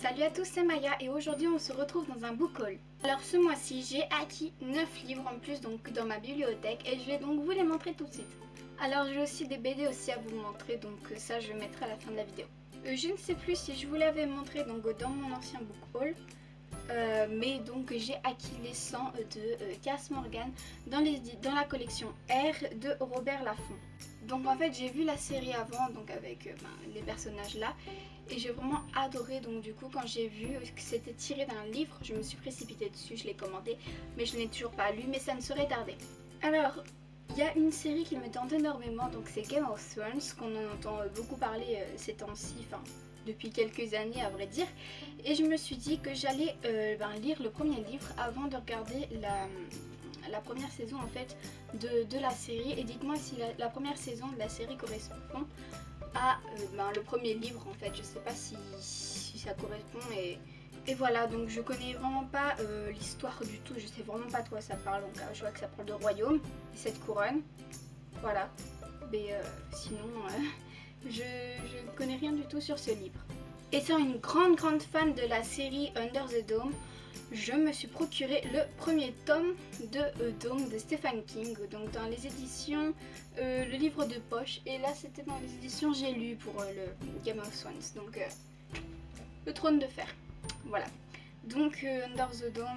Salut à tous, c'est Maya et aujourd'hui on se retrouve dans un book haul. Alors ce mois-ci j'ai acquis 9 livres en plus donc dans ma bibliothèque et je vais donc vous les montrer tout de suite. Alors j'ai aussi des BD aussi à vous montrer, donc ça je mettrai à la fin de la vidéo. Je ne sais plus si je vous l'avais montré donc dans mon ancien book haul, mais donc j'ai acquis les 100 de Cass Morgan dans la collection R de Robert Laffont. Donc en fait j'ai vu la série avant donc avec les personnages là et j'ai vraiment adoré. Donc du coup quand j'ai vu que c'était tiré d'un livre, je me suis précipitée dessus, je l'ai commandé mais je n'ai toujours pas lu, mais ça ne saurait tarder. Alors il y a une série qui me tente énormément, donc c'est Game of Thrones, qu'on en entend beaucoup parler ces temps-ci, enfin depuis quelques années à vrai dire, et je me suis dit que j'allais lire le premier livre avant de regarder la première saison en fait de la série, et dites-moi si la première saison de la série correspond à le premier livre en fait. Je sais pas si ça correspond, et voilà. Donc je connais vraiment pas l'histoire du tout, je sais vraiment pas de quoi ça parle. Donc je vois que ça parle de royaume et cette couronne, voilà, mais sinon je connais rien du tout sur ce livre. Étant une grande fan de la série Under the Dome, je me suis procuré le premier tome de Dome de Stephen King, donc dans les éditions le livre de poche, et là c'était dans les éditions J'ai lu pour le Game of Thrones, donc le trône de fer, voilà. Donc Under the Dome,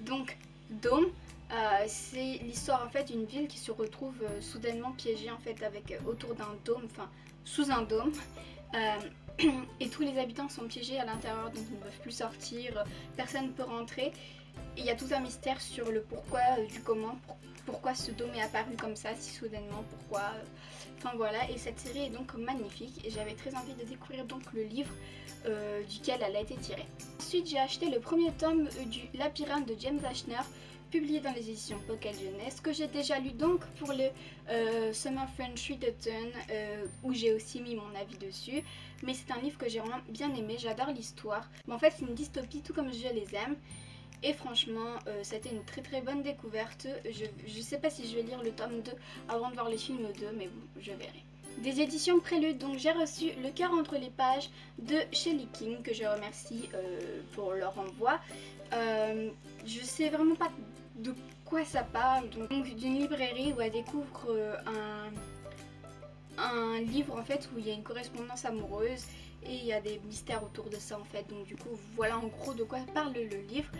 donc Dome, c'est l'histoire en fait d'une ville qui se retrouve soudainement piégée en fait avec autour d'un dôme, enfin sous un dôme. Et tous les habitants sont piégés à l'intérieur, donc ils ne peuvent plus sortir, personne ne peut rentrer. Et il y a tout un mystère sur le pourquoi du comment, pourquoi ce dôme est apparu comme ça si soudainement, pourquoi. Enfin voilà, et cette série est donc magnifique et j'avais très envie de découvrir donc le livre duquel elle a été tirée. Ensuite j'ai acheté le premier tome du Labyrinthe de James Ashner, publié dans les éditions Pocket Jeunesse, que j'ai déjà lu donc pour le Summer Friendship Autumn, où j'ai aussi mis mon avis dessus. Mais c'est un livre que j'ai vraiment bien aimé, j'adore l'histoire. Mais en fait c'est une dystopie tout comme je les aime. Et franchement c'était une très bonne découverte. Je sais pas si je vais lire le tome 2 avant de voir les films 2, mais bon, je verrai. Des éditions Prélude, donc j'ai reçu Le cœur entre les pages de Shelley King, que je remercie pour leur envoi. Je sais vraiment pas de quoi ça parle, donc d'une librairie où elle découvre un livre en fait où il y a une correspondance amoureuse et il y a des mystères autour de ça en fait. Donc du coup voilà en gros de quoi parle le livre.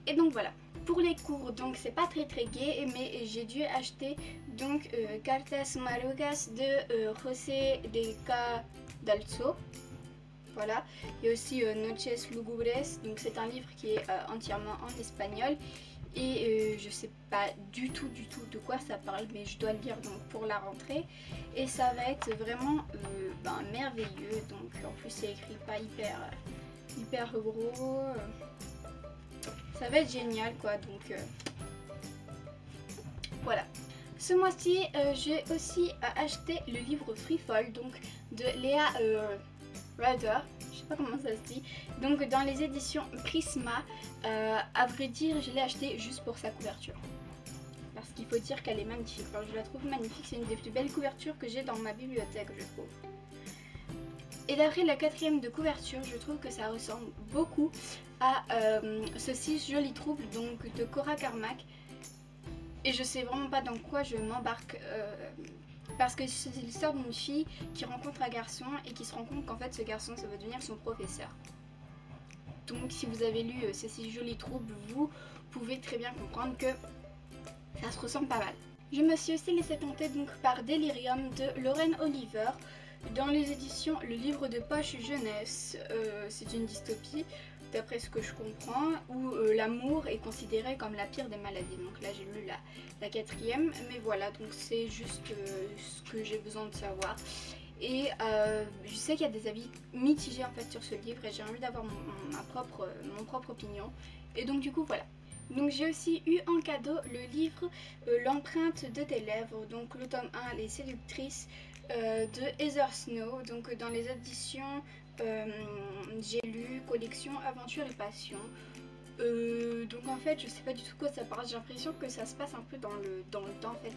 Et donc voilà. Pour les cours, donc c'est pas très gai, mais j'ai dû acheter donc Cartas Marugas de José de Cadalso. Voilà. Il y a aussi Noches Lugubres, donc c'est un livre qui est entièrement en espagnol. Et je sais pas du tout de quoi ça parle, mais je dois le lire donc pour la rentrée. Et ça va être vraiment merveilleux. Donc en plus c'est écrit pas hyper gros. Ça va être génial quoi, donc voilà. Ce mois-ci j'ai aussi acheté le livre Free Fall donc de Léa Ryder, je sais pas comment ça se dit, donc dans les éditions Prisma. À vrai dire je l'ai acheté juste pour sa couverture, parce qu'il faut dire qu'elle est magnifique. Enfin, je la trouve magnifique, c'est une des plus belles couvertures que j'ai dans ma bibliothèque je trouve. Et d'après la quatrième de couverture, je trouve que ça ressemble beaucoup à ce 6 jolis troubles donc de Cora Carmack. Et je sais vraiment pas dans quoi je m'embarque, parce que c'est l'histoire d'une fille qui rencontre un garçon et qui se rend compte qu'en fait ce garçon ça va devenir son professeur. Donc si vous avez lu ces 6 jolis troubles, vous pouvez très bien comprendre que ça se ressemble pas mal. Je me suis aussi laissée tenter donc par Delirium de Lauren Oliver, dans les éditions Le livre de poche jeunesse. C'est une dystopie d'après ce que je comprends, où l'amour est considéré comme la pire des maladies. Donc là j'ai lu la quatrième, mais voilà, donc c'est juste ce que j'ai besoin de savoir. Et je sais qu'il y a des avis mitigés en fait sur ce livre et j'ai envie d'avoir mon propre opinion. Et donc du coup voilà. Donc j'ai aussi eu en cadeau le livre L'empreinte de tes lèvres, donc le tome 1, Les séductrices de Heather Snow, donc dans les éditions J'ai lu, collection Aventure et Passion. Donc en fait je sais pas du tout quoi ça parle, j'ai l'impression que ça se passe un peu dans le temps en fait,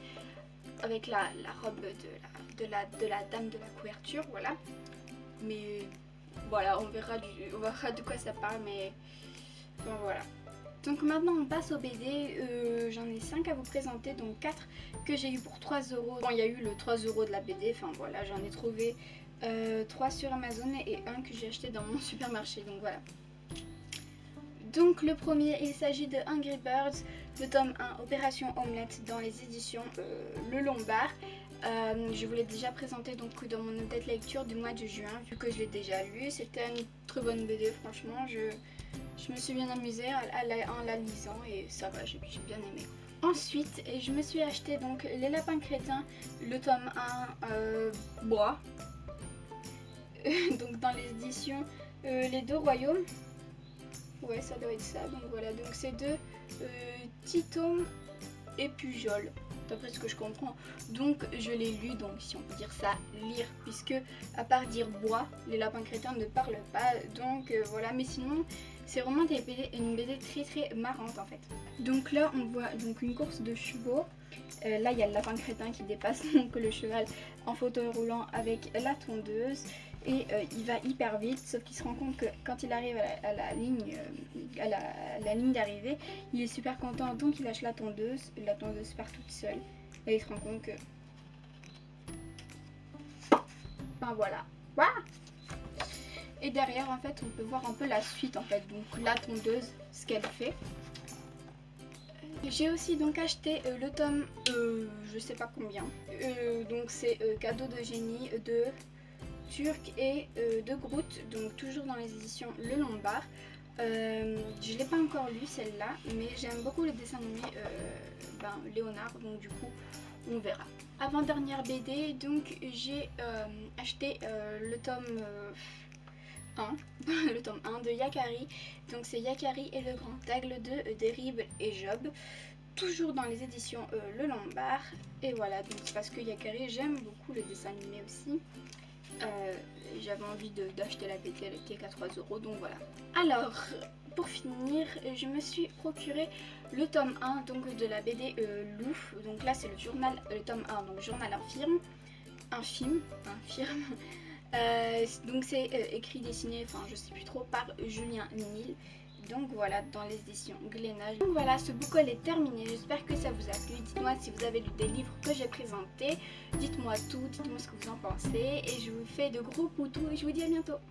avec la robe de la dame de la couverture, voilà. Mais voilà, on verra de quoi ça parle, mais bon, voilà. Donc maintenant on passe au BD, j'en ai 5 à vous présenter, donc 4 que j'ai eu pour 3 euros. Bon, il y a eu le 3 euros de la BD, enfin voilà, j'en ai trouvé 3 sur Amazon et un que j'ai acheté dans mon supermarché, donc voilà. Donc le premier, il s'agit de Angry Birds, le tome 1, Opération Omelette, dans les éditions Le Lombard. Je vous l'ai déjà présenté donc dans mon update lecture du mois de juin, vu que je l'ai déjà lu. C'était une très bonne BD, franchement, je me suis bien amusée en la lisant et ça va, j'ai bien aimé. Ensuite, je me suis acheté donc Les Lapins Crétins, le tome 1 bois, donc dans les éditions Les Deux Royaumes. Ouais, ça doit être ça. Donc voilà, donc c'est de Titome et Pujol, d'après ce que je comprends. Donc je l'ai lu, donc si on peut dire ça, lire, puisque à part dire bois, les lapins crétins ne parlent pas. Donc voilà, mais sinon c'est vraiment une BD très très marrante en fait. Donc là on voit donc une course de chevaux. Là il y a le lapin crétin qui dépasse donc le cheval en fauteuil roulant avec la tondeuse. Et il va hyper vite, sauf qu'il se rend compte que quand il arrive à la ligne d'arrivée, il est super content, donc il lâche la tondeuse part toute seule. Et il se rend compte que... Enfin voilà. Et derrière en fait on peut voir un peu la suite en fait, donc la tondeuse, ce qu'elle fait. J'ai aussi donc acheté le tome, je sais pas combien, donc c'est Cadeau de génie de Turc et de Groot, donc toujours dans les éditions Le Lombard. Je l'ai pas encore lu celle-là, mais j'aime beaucoup le dessin animé Léonard, donc du coup on verra. Avant-dernière BD, donc j'ai acheté le tome 1, le tome 1 de Yakari, donc c'est Yakari et le grand aigle de Derib et Job, toujours dans les éditions Le Lombard. Et voilà, donc c'est parce que Yakari, j'aime beaucoup le dessin animé aussi. J'avais envie d'acheter la BD, elle était qu'à 3 euros, donc voilà. Alors, pour finir, je me suis procuré le tome 1 donc, de la BD Lou. Donc là, c'est le tome 1, donc journal infirme. Donc c'est écrit, dessiné, enfin je sais plus trop, par Julien Nil. Donc voilà, dans les éditions Glénat. Donc voilà, ce book haul est terminé. J'espère que ça vous a plu. Dites-moi si vous avez lu des livres que j'ai présentés. Dites-moi tout, dites-moi ce que vous en pensez. Et je vous fais de gros poutous et je vous dis à bientôt.